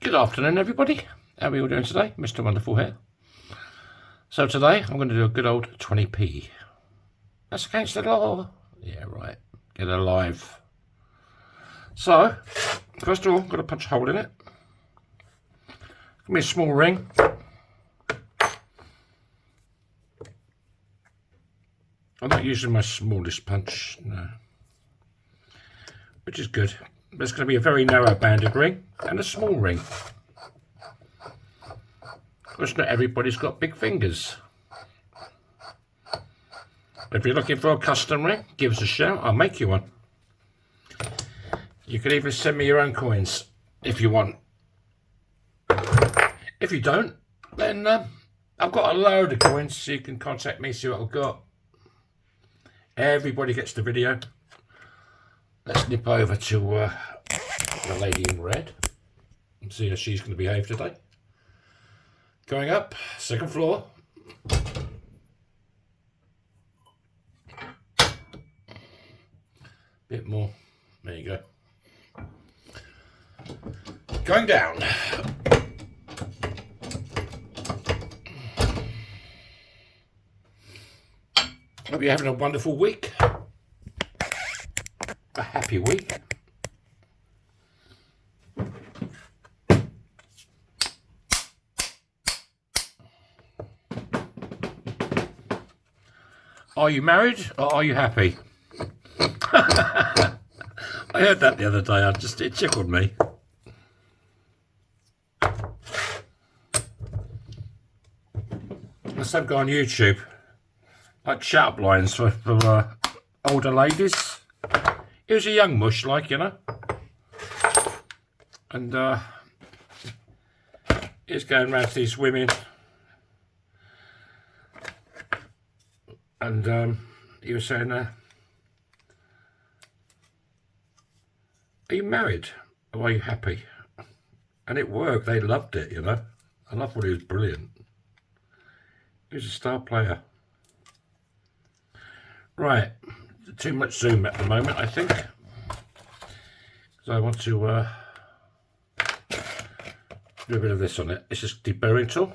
Good afternoon, everybody. How are we all doing today? Mr. Wonderful here. So today I'm going to do a good old 20p. That's against the law. Yeah, right. Get it alive. So, first of all, I'm going to punch a hole in it. Give me a small ring. I'm not using my smallest punch, no. Which is good. But it's going to be a very narrow banded ring and a small ring. Because not everybody's got big fingers. If you're looking for a custom ring, give us a shout. I'll make you one. You can even send me your own coins if you want. If you don't, then I've got a load of coins, so you can contact me, see what I've got. Everybody gets the video. Let's nip over to the lady in red and see how she's going to behave today. Going up, second floor. Bit more. There you go. Going down. Hope you're having a wonderful week. A happy week. Are you married or are you happy? I heard that the other day. It tickled me. There's some guy on YouTube, like chat up lines for older ladies. He was a young mush, like, you know. And he's going around to these women. And he was saying, are you married or are you happy? And it worked. They loved it, you know. I thought he was brilliant. He was a star player. Right. Too much zoom at the moment, I think. So I want to do a bit of this on it. It's just deburring tool.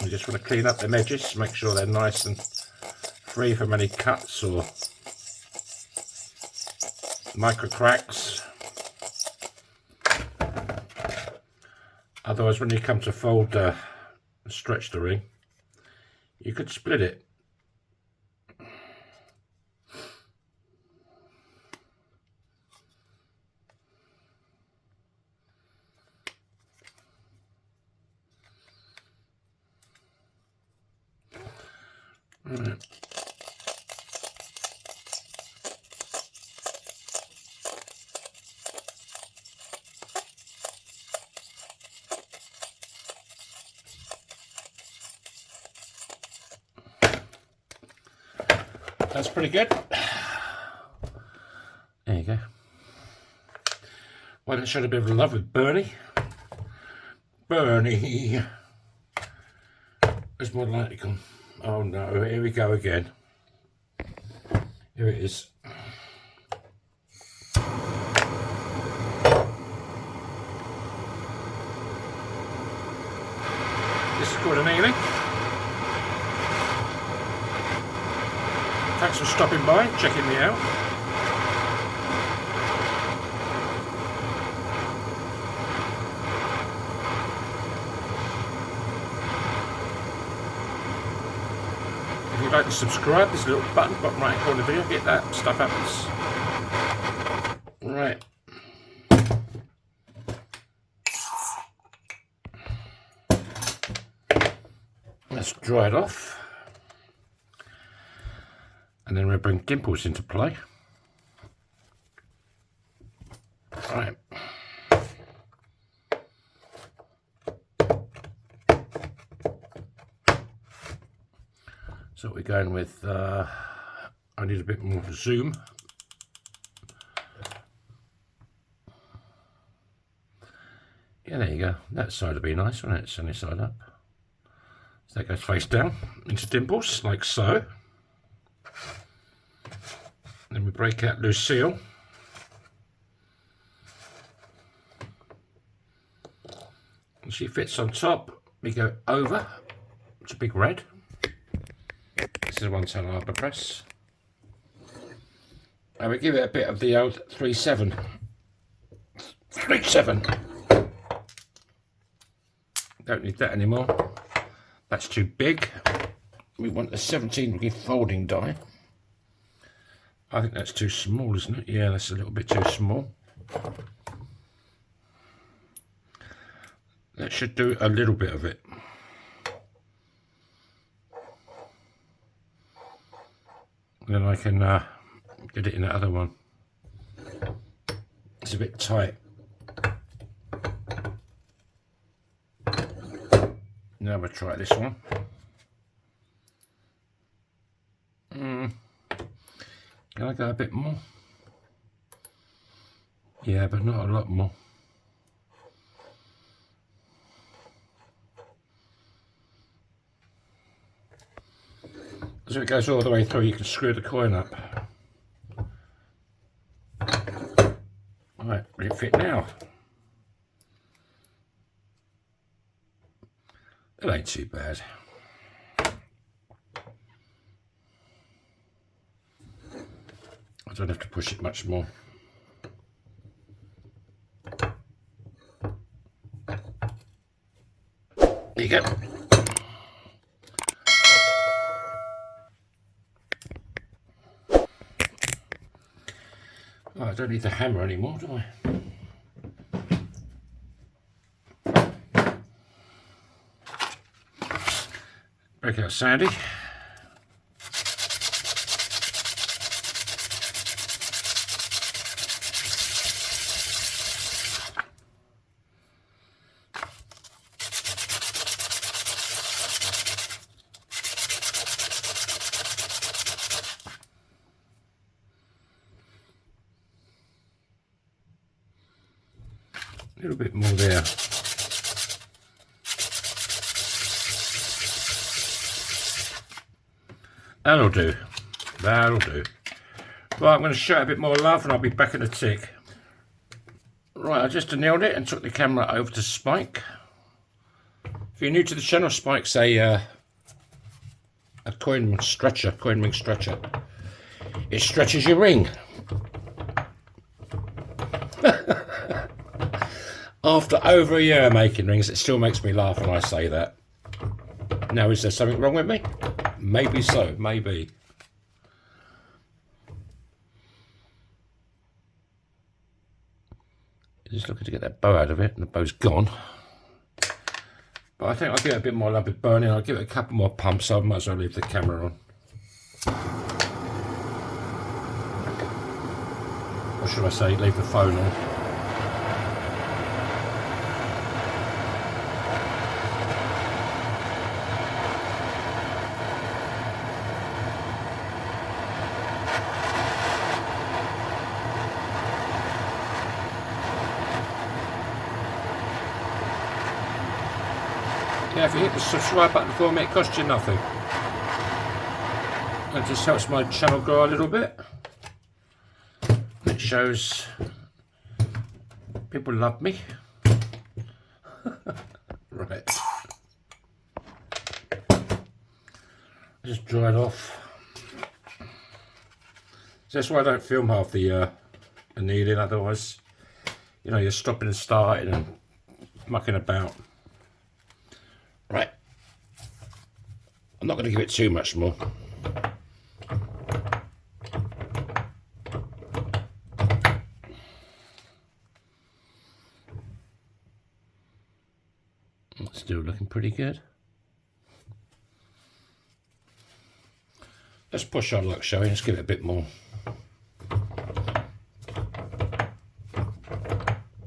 I just want to clean up the edges, make sure they're nice and free from any cuts or micro cracks. Otherwise, when you come to fold, stretch the ring, you could split it. Right. That's pretty good. There you go. Why don't I show a bit of love with Bernie? Bernie. There's more likely come. Oh no, here we go again. Here it is. This is called an annealing. Thanks for stopping by, checking me out. If you'd like to subscribe, there's a little button bottom right corner of the video. Get that, stuff happens. Right. Let's dry it off. And then we'll bring dimples into play. Right. So we're going with, I need a bit more zoom. Yeah, there you go. That side would be nice, wouldn't it? Sunny side up. So that goes face down into dimples, like so. Then we break out Lucille. And she fits on top. We go over. It's a big red. This is 1 ton arbor press. And we give it a bit of the old 3/7. 3/7. Don't need that anymore. That's too big. We want a 17 degree folding die. I think that's too small, isn't it? Yeah, that's a little bit too small. That should do a little bit of it. Then I can get it in the other one. It's a bit tight. Now we'll try this one. Can I go a bit more? Yeah, but not a lot more. So it goes all the way through, you can screw the coin up. Right, will it fit now? It ain't too bad. I don't have to push it much more. There you go. Oh, I don't need the hammer anymore, do I? Break out Sandy. A little bit more there. That'll do. That'll do. Right, I'm going to show it a bit more love and I'll be back in a tick. Right, I just nailed it and took the camera over to Spike. If you're new to the channel, Spike's a coin ring stretcher. It stretches your ring. After over a year of making rings, it still makes me laugh when I say that. Now, is there something wrong with me? Maybe so, maybe. Just looking to get that bow out of it, and the bow's gone. But I think I'll give it a bit more love with burning. I'll give it a couple more pumps, so I might as well leave the camera on. Or should I say, leave the phone on. Yeah, if you hit the subscribe button for me, it costs you nothing. It just helps my channel grow a little bit. It shows people love me. Right. Just dry it off. So that's why I don't film half the kneading, otherwise, you know, you're stopping and starting and mucking about. Right, I'm not going to give it too much more. It's still looking pretty good. Let's push our luck, shall we? Let's give it a bit more.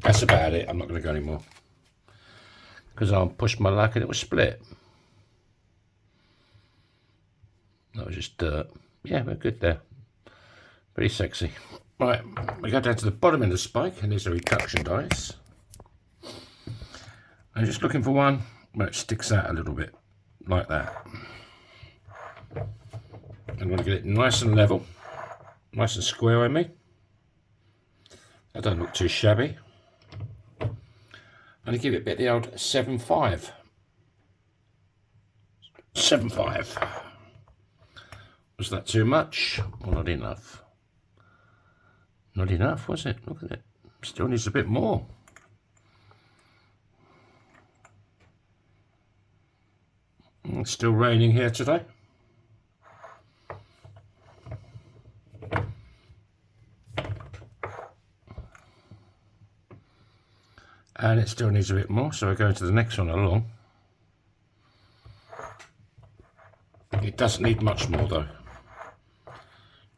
That's about it. I'm not going to go anymore. Because I'll push my luck and it will split. That was just dirt. Yeah, we're good there. Pretty sexy. Right, we go down to the bottom of the spike, and these are reduction dies. I'm just looking for one where it sticks out a little bit, like that. I'm going to get it nice and level. Nice and square on me. That don't look too shabby. I'm going to give it a bit the old 7.5. 7.5. Was that too much or not enough? Not enough, was it? Look at it. Still needs a bit more. It's still raining here today. And it still needs a bit more, so I go to the next one along. It doesn't need much more though.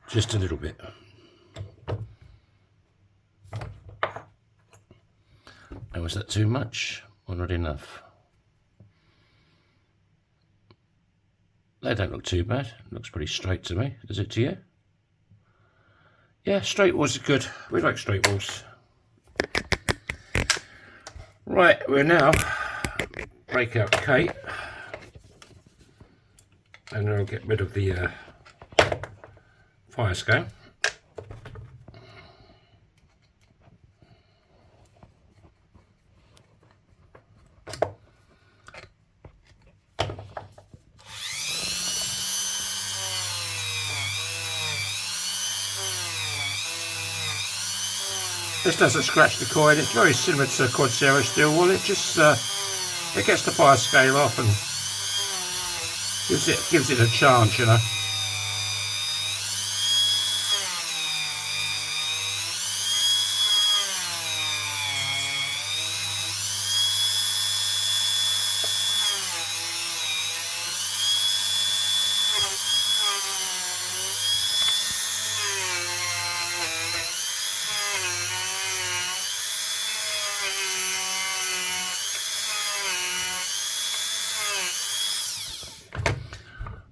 Just a little bit. And was that too much or not enough? They don't look too bad. It looks pretty straight to me. Does it to you? Yeah, straight walls are good. We like straight walls. Right, we'll now break out Kate. And then I'll get rid of the fire scale. This doesn't scratch the coin. It's very similar to Corsair steel wool. It just it gets the fire scale off and gives it a chance, you know.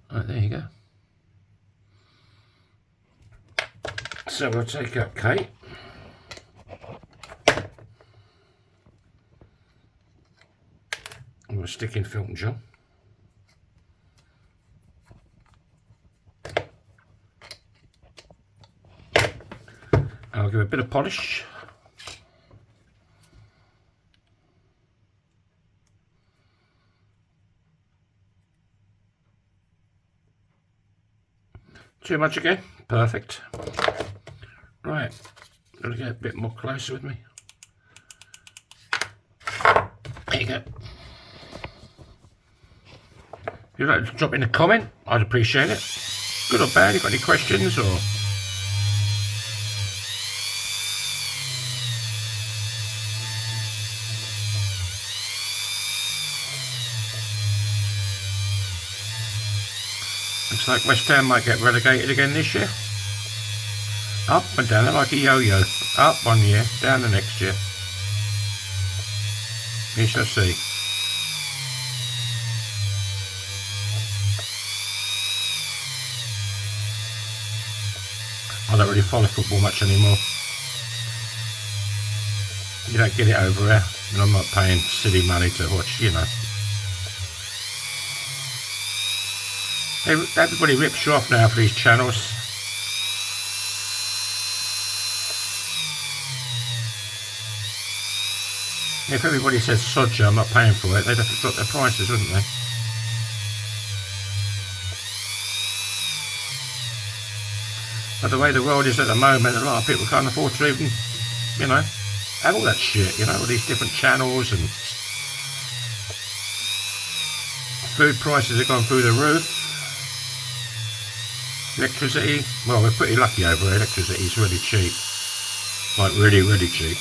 Right, there you go. So we'll take up Kate. And we'll stick in Filton John. And I'll give it a bit of polish. Too much again? Perfect. Right, gotta get a bit more closer with me. There you go. If you'd like to drop in a comment, I'd appreciate it. Good or bad, you got any questions or... Looks like West Ham might get relegated again this year. Up and down, like a yo-yo. Up 1 year, down the next year. We shall see. I don't really follow football much anymore. You don't get it over here, and I'm not paying silly money to watch, you know. Everybody rips you off now for these channels. If everybody says sod you, I'm not paying for it, they'd have to drop their prices, wouldn't they? But the way the world is at the moment, a lot of people can't afford to even, you know, have all that shit, you know, all these different channels, and food prices have gone through the roof. Electricity, well, we're pretty lucky over here. Electricity is really cheap, like really, really cheap.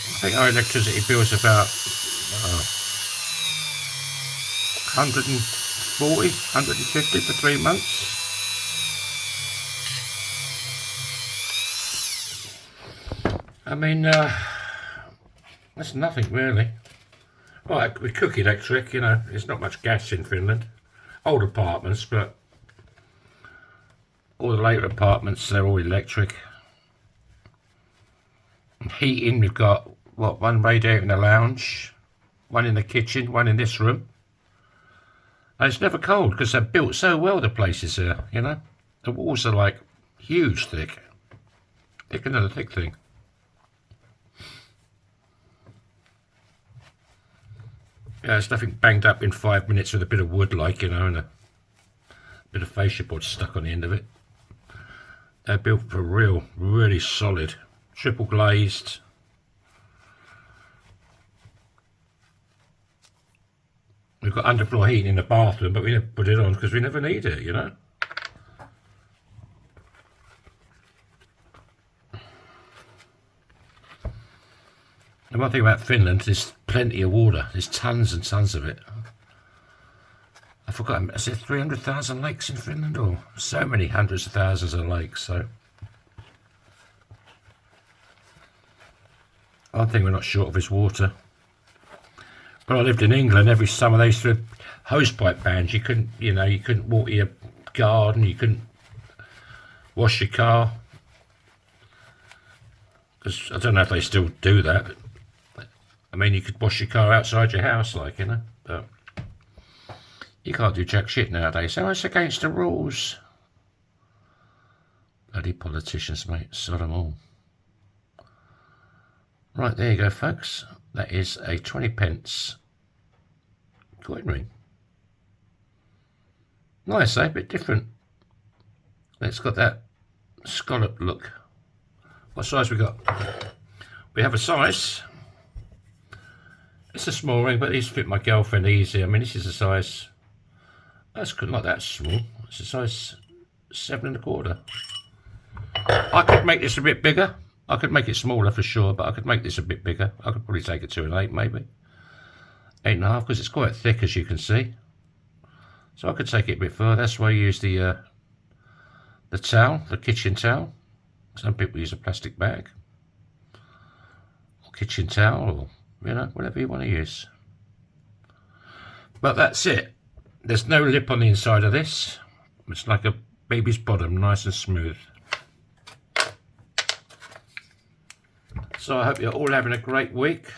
I think our electricity bill is about 140, 150 for 3 months. I mean, that's nothing really. Right, we cook electric, you know, there's not much gas in Finland. Old apartments, but all the later apartments, they're all electric. And heating, we've got, what, one radiator in the lounge, one in the kitchen, one in this room. And it's never cold because they're built so well, the places here, you know. The walls are like huge thick. Thicker than a thick thing. Yeah, it's nothing banged up in 5 minutes with a bit of wood, like, you know, and a bit of fascia board stuck on the end of it. They're built for real, really solid. Triple glazed. We've got underfloor heating in the bathroom, but we never put it on because we never need it, you know. The one thing about Finland, there's plenty of water. There's tons and tons of it. I forgot, is there 300,000 lakes in Finland? Or so many hundreds of thousands of lakes, so. One thing we're not short of is water. When I lived in England, every summer they used to have hosepipe bans. You couldn't, you know, you couldn't water your garden, you couldn't wash your car. Because I don't know if they still do that. I mean, you could wash your car outside your house, like, you know, but you can't do jack shit nowadays. So it's against the rules. Bloody politicians, mate. Sod them all. Right, there you go, folks. That is a 20 pence coin ring. Nice, eh? A bit different. It's got that scallop look. What size we got? We have a size. It's a small ring, but these fit my girlfriend easy. I mean, this is a size. That's not that small. It's a size 7 1/4. I could make this a bit bigger. I could make it smaller for sure, but I could make this a bit bigger. I could probably take it to an 8, maybe 8 1/2, because it's quite thick, as you can see. So I could take it a bit further. That's why I use the towel, the kitchen towel. Some people use a plastic bag, or kitchen towel, or you know, whatever you want to use. But that's it. There's no lip on the inside of this. It's like a baby's bottom, nice and smooth. So I hope you're all having a great week.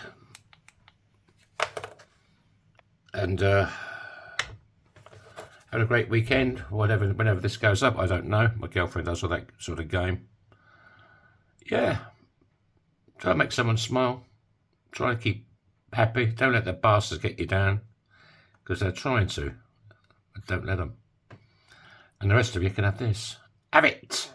And have a great weekend, whenever this goes up. I don't know. My girlfriend does all that sort of game. Yeah. Try and make someone smile. Try and keep happy. Don't let the bastards get you down, because they're trying to. But don't let them. And the rest of you can have this. Have it!